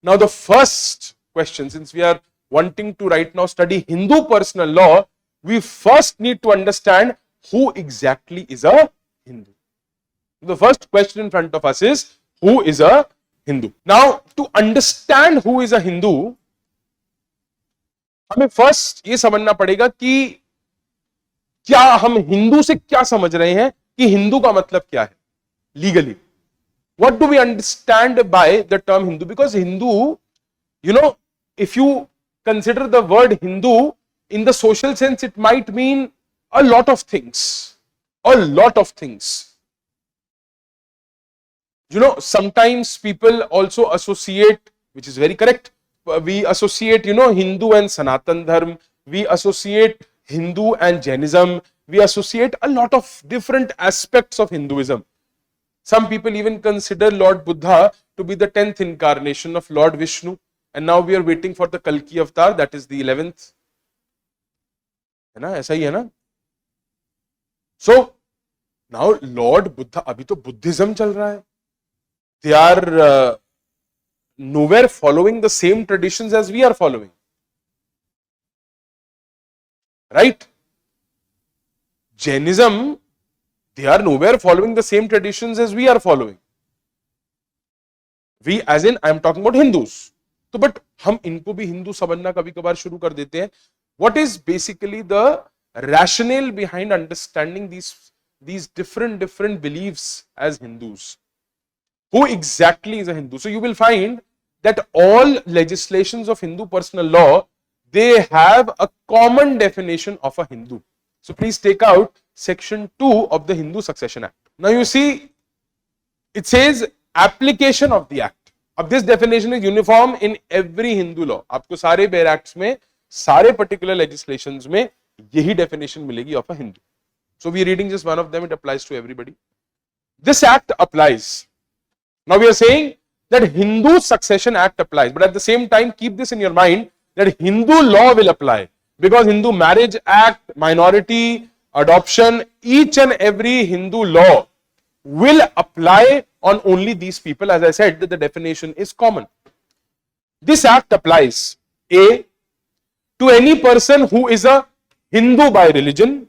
Now the first question, since we are wanting to right now study Hindu personal law, we first need to understand who exactly is a Hindu. The first question in front of us is, who is a Hindu? Now to understand who is a Hindu, हमें first ये समझना पड़ेगा कि क्या हम हिंदू से क्या समझ रहे हैं, कि हिंदू का मतलब क्या है legally. What do we understand by the term Hindu? Because Hindu, you know, if you consider the word Hindu in the social sense, it might mean a lot of things. A lot of things. You know, sometimes people also associate, which is very correct, we associate, you know, Hindu and Sanatan Dharma, we associate Hindu and Jainism, we associate a lot of different aspects of Hinduism. Some people even consider Lord Buddha to be the 10th incarnation of Lord Vishnu, and now we are waiting for the Kalki avatar, that is the 11th. है ना, ऐसा ही है ना. So now Lord Buddha, अभी तो Buddhism चल रहा है. They are nowhere following the same traditions as we are following, right? Jainism, they are nowhere following the same traditions as we are following. We, as in, I am talking about Hindus. तो but हम इनको भी हिंदू समझना कभी कभार शुरू कर देते हैं. What is basically the rationale behind understanding these different beliefs as Hindus? Who exactly is a Hindu? So you will find that all legislations of Hindu personal law, they have a common definition of a Hindu. So please take out section 2 of the Hindu Succession Act. Now you see, it says application of the act. अब this definition is uniform in every Hindu law. आपको सारे bare acts में, सारे particular legislations में यही definition मिलेगी of a Hindu. So we are reading just one of them, it applies to everybody. This act applies. Now we are saying that Hindu Succession Act applies, but at the same time keep this in your mind that Hindu law will apply, because Hindu Marriage Act, minority, adoption, each and every Hindu law will apply on only these people. As I said, that the definition is common. This act applies A, to any person who is a Hindu by religion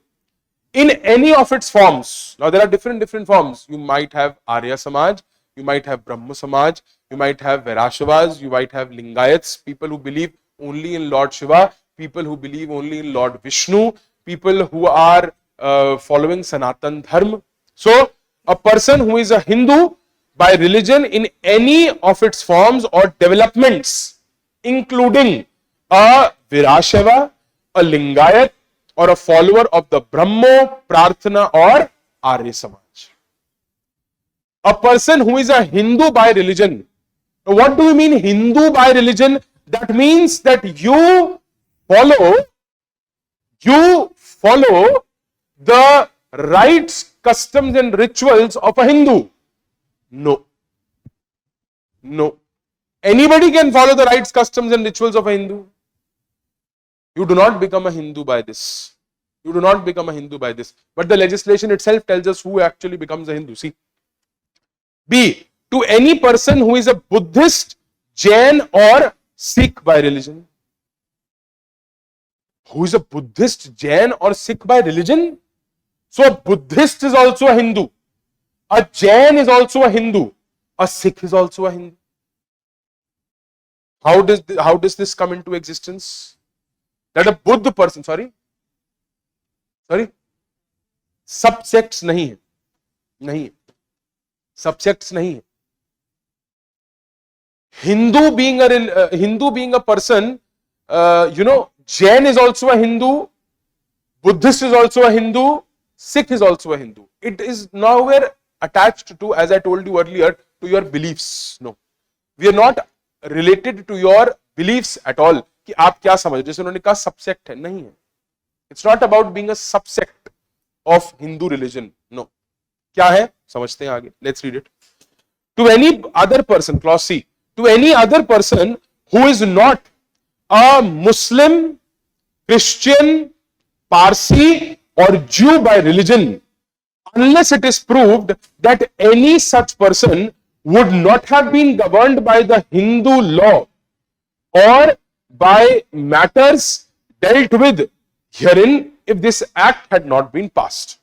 in any of its forms. Now there are different forms. You might have Arya Samaj, you might have Brahma Samaj, you might have Vairashavas, you might have Lingayats, people who believe only in Lord Shiva, people who believe only in Lord Vishnu, people who are following Sanatan Dharma. So a person who is a Hindu by religion in any of its forms or developments, including a Vairashava, a Lingayat, or a follower of the Brahmo, Prarthana, or Arya Samaj. A person who is a Hindu by religion. Now, what do we mean Hindu by religion? That means that you follow the rites, customs and rituals of a Hindu. No. Anybody can follow the rites, customs and rituals of a Hindu. You do not become a Hindu by this. You do not become a Hindu by this. But the legislation itself tells us who actually becomes a Hindu. See. B, to any person who is a Buddhist, Jain or Sikh by religion. Who is a Buddhist, Jain or Sikh by religion? So a Buddhist is also a Hindu. A Jain is also a Hindu. A Sikh is also a Hindu. How does this come into existence? That a Buddha person, sorry, subsects नहीं है, subsects नहीं है. Hindu being a person, Jain is also a Hindu, Buddhist is also a Hindu, Sikh is also a Hindu. It is nowhere attached to, as I told you earlier, to your beliefs. No, we are not related to your beliefs at all. कि आप क्या समझ, जैसे उन्होंने कहा subset है, नहीं है. It's not about being a subsect of Hindu religion. No. क्या है समझते हैं आगे. Let's read it. To any other person, clause C, to any other person who is not a Muslim, Christian, Parsi or Jew by religion, unless it is proved that any such person would not have been governed by the Hindu law or by matters dealt with herein if this act had not been passed.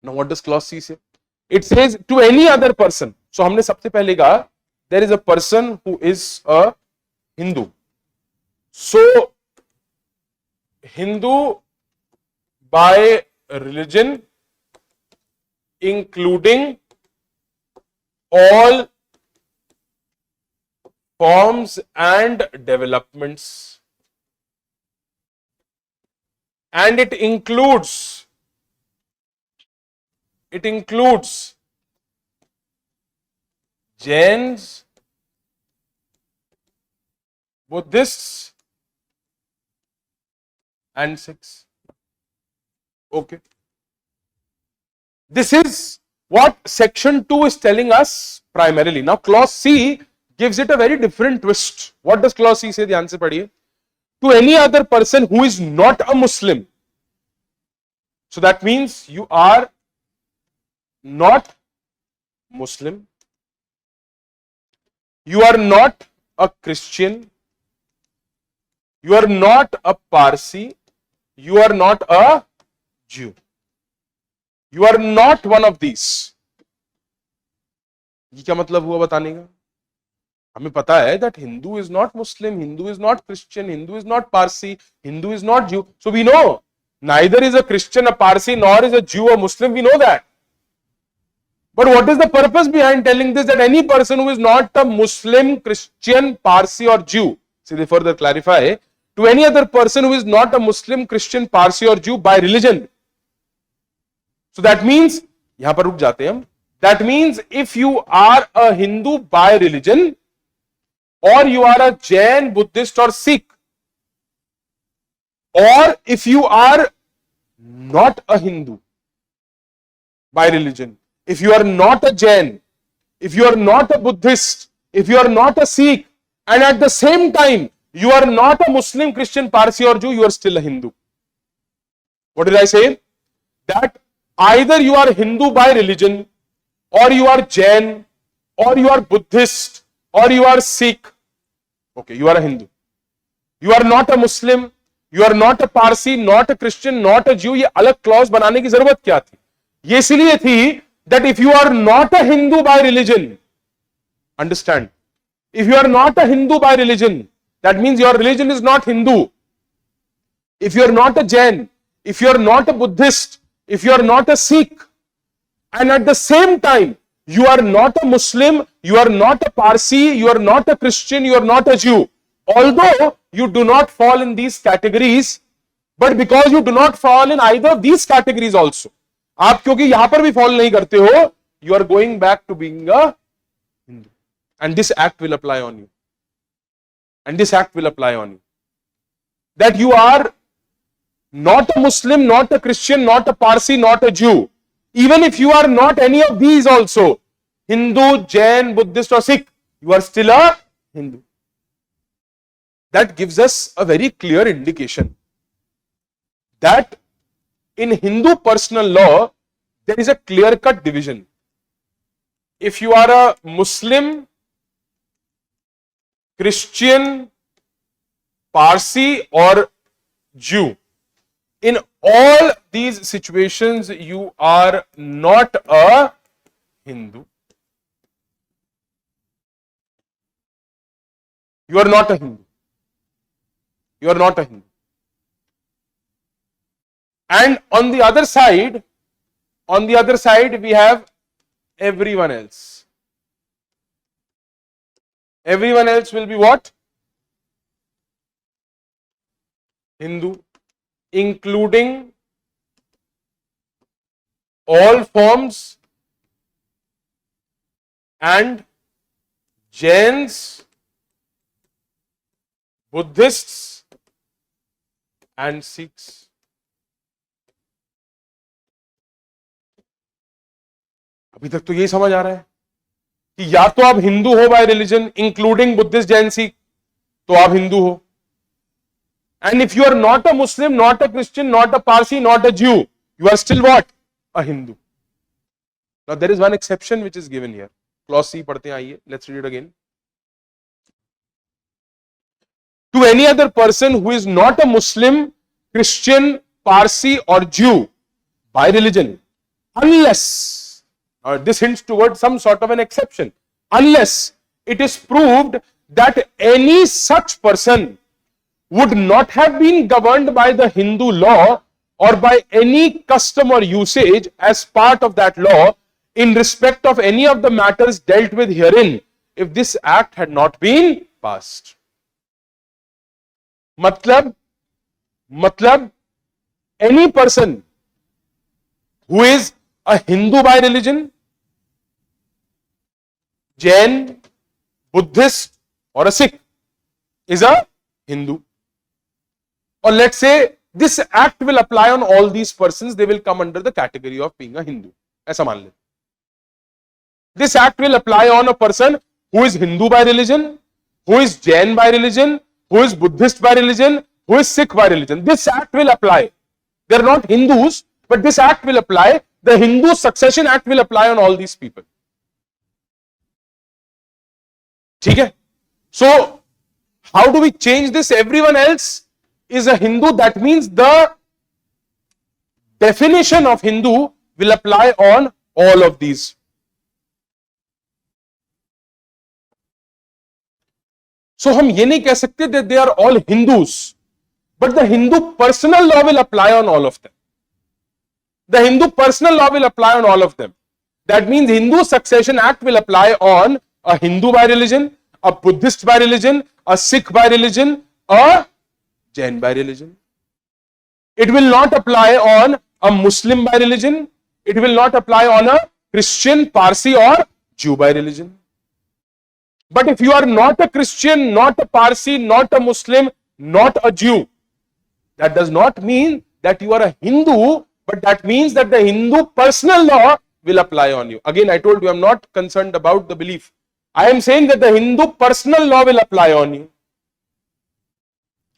Now what does clause C say? It says to any other person. So हमने सबसे पहले कहा there is a person who is a Hindu. So Hindu by religion, including all forms and developments, and it includes Jains, Buddhists and Sikhs. Okay, this is what section 2 is telling us primarily. Now clause C gives it a very different twist. What does clause C say? ध्यान से पढ़िए. To any other person who is not a Muslim. So that means you are not Muslim, you are not a Christian, you are not a Parsi, you are not a Jew. You are not one of these. ये क्या मतलब हुआ बताने का? हमें पता है that Hindu is not Muslim, Hindu is not Christian, Hindu is not Parsi, Hindu is not Jew. So we know neither is a Christian, a Parsi, nor is a Jew or Muslim. We know that. But what is the purpose behind telling this? That any person who is not a Muslim, Christian, Parsi or Jew, see they further clarify, to any other person who is not a Muslim, Christian, Parsi or Jew by religion. So that means, यहां पर रुक जाते हैं हम. That means if you are a Hindu by religion, or you are a Jain, Buddhist or Sikh, or if you are not a Hindu by religion, if you are not a Jain, if you are not a Buddhist, if you are not a Sikh, and at the same time you are not a Muslim, Christian, Parsi or Jew, you are still a Hindu. What did I say? That either you are Hindu by religion, or you are Jain, or you are Buddhist, or you are Sikh. Okay, you are a Hindu. You are not a Muslim, you are not a Parsi, not a Christian, not a Jew. ये अलग clause बनाने की जरूरत क्या थी? ये इसलिए थी that if you are not a Hindu by religion, understand, if you are not a Hindu by religion, that means your religion is not Hindu. If you are not a Jain, if you are not a Buddhist, if you are not a Sikh, and at the same time you are not a Muslim, you are not a Parsi, you are not a Christian, you are not a Jew, although you do not fall in these categories, but because you do not fall in either of these categories also, आप क्योंकि यहां पर भी fall नहीं करते हो, you are going back to being a Hindu, and this act will apply on you, and this act will apply on you, that you are not a Muslim, not a Christian, not a Parsi, not a Jew. Even if you are not any of these also, Hindu, Jain, Buddhist or Sikh, you are still a Hindu. That gives us a very clear indication that in Hindu personal law, there is a clear-cut division. If you are a Muslim, Christian, Parsi or Jew, in all these situations, you are not a Hindu. You are not a Hindu. You are not a Hindu. And on the other side, we have everyone else. Everyone else will be what? Hindu, including all forms and Jains, Buddhists and Sikhs. अभी तक तो यही समझ आ रहा है कि या तो आप हिंदू हो bye religion including Buddhist, Jain, Sikh, तो आप हिंदू हो. And if you are not a Muslim, not a Christian, not a Parsi, not a Jew, you are still what? A Hindu. Now there is one exception which is given here. Clause C पढ़ते हैं, आइए let's read it again. To any other person who is not a Muslim, Christian, Parsi or Jew by religion, unless, this hints towards some sort of an exception, unless it is proved that any such person would not have been governed by the Hindu law or by any custom or usage as part of that law in respect of any of the matters dealt with herein, if this act had not been passed. मतलब any person who is a Hindu by religion, Jain, Buddhist or a Sikh is a Hindu. Or let's say this act will apply on all these persons, they will come under the category of being a Hindu. ऐसा मान ले. This act will apply on a person who is Hindu by religion, who is Jain by religion, who is Buddhist by religion, who is Sikh by religion. This act will apply. They are not Hindus, but this act will apply. The Hindu Succession Act will apply on all these people. ठीक है? So, how do we change this? Everyone else is a Hindu. That means the definition of Hindu will apply on all of these. So हम ये नहीं कह सकते that they are all Hindus, but the Hindu personal law will apply on all of them. The Hindu personal law will apply on all of them. That means Hindu Succession Act will apply on a Hindu by religion, a Buddhist by religion, a Sikh by religion, a Jain by religion. It will not apply on a Muslim by religion. It will not apply on a Christian, Parsi or Jew by religion. But if you are not a Christian, not a Parsi, not a Muslim, not a Jew, that does not mean that you are a Hindu, but that means that the Hindu personal law will apply on you. Again, I told you, I am not concerned about the belief. I am saying that the Hindu personal law will apply on you.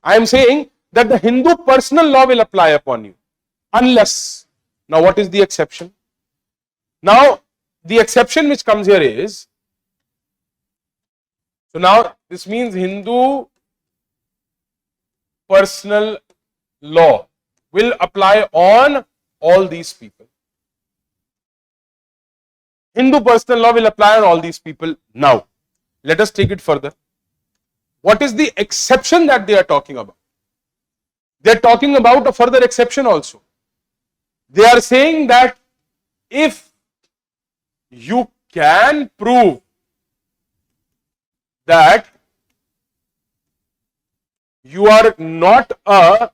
I am saying that the Hindu personal law will apply upon you. Unless, now what is the exception? Now, the exception which comes here is, so now this means Hindu personal law will apply on all these people. Hindu personal law will apply on all these people. Now, let us take it further. What is the exception that they are talking about? They are talking about a further exception also. They are saying that if you can prove that you are not a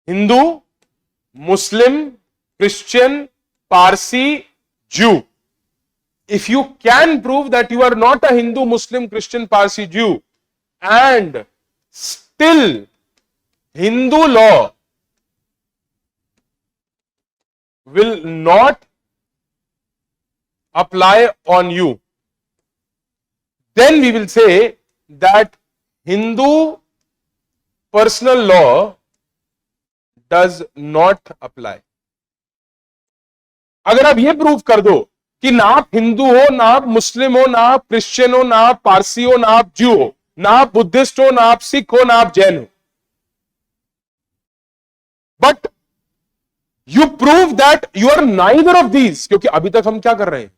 Hindu, Muslim, Christian, Parsi, Jew. If you can prove that you are not a Hindu, Muslim, Christian, Parsi, Jew, and still Hindu law will not apply on you, then we will say that Hindu personal law does not apply. अगर आप ये prove कर दो कि ना आप हिंदू हो, ना आप मुस्लिम हो, ना आप क्रिश्चियन हो, ना आप पारसी हो, ना आप ज्यू हो, ना आप बुद्धिस्ट हो, ना आप सिख हो, ना आप जैन हो, but you prove that you are neither of these, क्योंकि अभी तक हम क्या कर रहे हैं,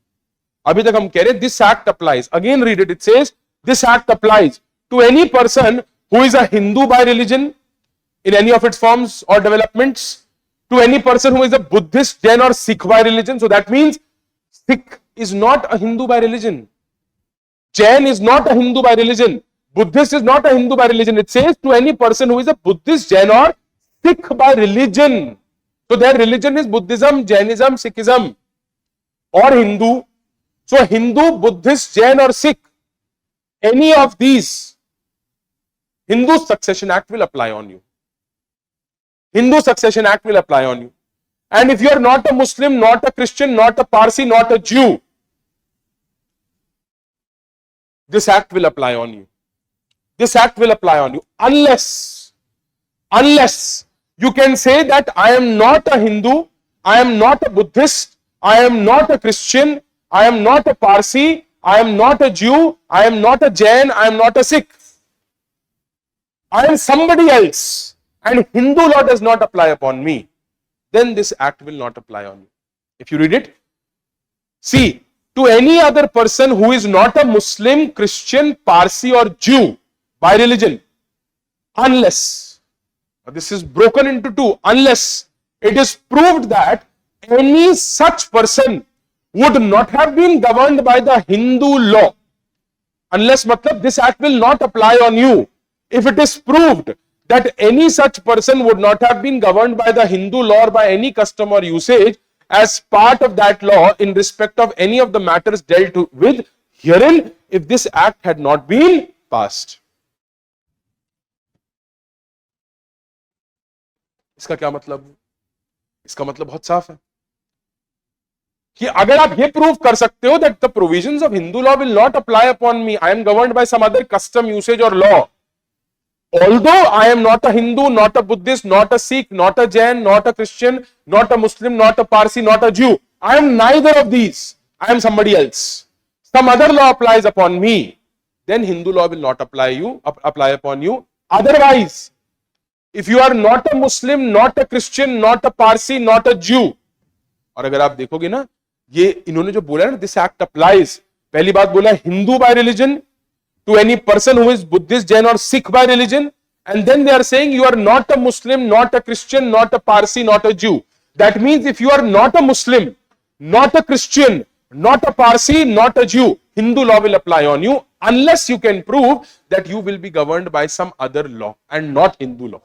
अभी तक हम कह रहे हैं this act applies, again read it, it says this act applies to any person who is a Hindu by religion in any of its forms or developments, to any person who is a Buddhist, Jain or Sikh by religion. So that means Sikh is not a Hindu by religion, Jain is not a Hindu by religion, Buddhist is not a Hindu by religion. It says to any person who is a Buddhist, Jain or Sikh by religion. So their religion is Buddhism, Jainism, Sikhism or Hindu. So Hindu, Buddhist, Jain or Sikh, any of these, Hindu Succession Act will apply on you. Hindu Succession Act will apply on you. And if you are not a Muslim, not a Christian, not a Parsi, not a Jew, this act will apply on you. This act will apply on you unless you can say that I am not a Hindu, I am not a Buddhist, I am not a Christian, I am not a Parsi, I am not a Jew, I am not a Jain, I am not a Sikh. I am somebody else, and Hindu law does not apply upon me. Then this act will not apply on you. If you read it, see, to any other person who is not a Muslim, Christian, Parsi or Jew by religion, unless, this is broken into two, unless it is proved that any such person would not have been governed by the Hindu law, unless matlab this act will not apply on you. If it is proved that any such person would not have been governed by the Hindu law or by any custom or usage as part of that law in respect of any of the matters dealt with herein, if this act had not been passed. इसका क्या मतलब? इसका मतलब बहुत साफ है कि अगर आप ये प्रूव कर सकते हो that the provisions of Hindu law will not apply upon me, I am governed by some other custom, usage or law. Although I am not a Hindu, not a Buddhist, not a Sikh, not a Jain, not a Christian, not a Muslim, not a Parsi, not a Jew. I am neither of these. I am somebody else. Some other law applies upon me. Then Hindu law will not apply upon you. Otherwise, if you are not a Muslim, not a Christian, not a Parsi, not a Jew, और अगर आप देखोगे ना, ये इन्होंने जो बोला है ना, this act applies. पहली बात बोला Hindu by religion to any person who is Buddhist, Jain or Sikh by religion, and then they are saying you are not a Muslim, not a Christian, not a Parsi, not a Jew. That means if you are not a Muslim, not a Christian, not a Parsi, not a Jew, Hindu law will apply on you unless you can prove that you will be governed by some other law and not Hindu law.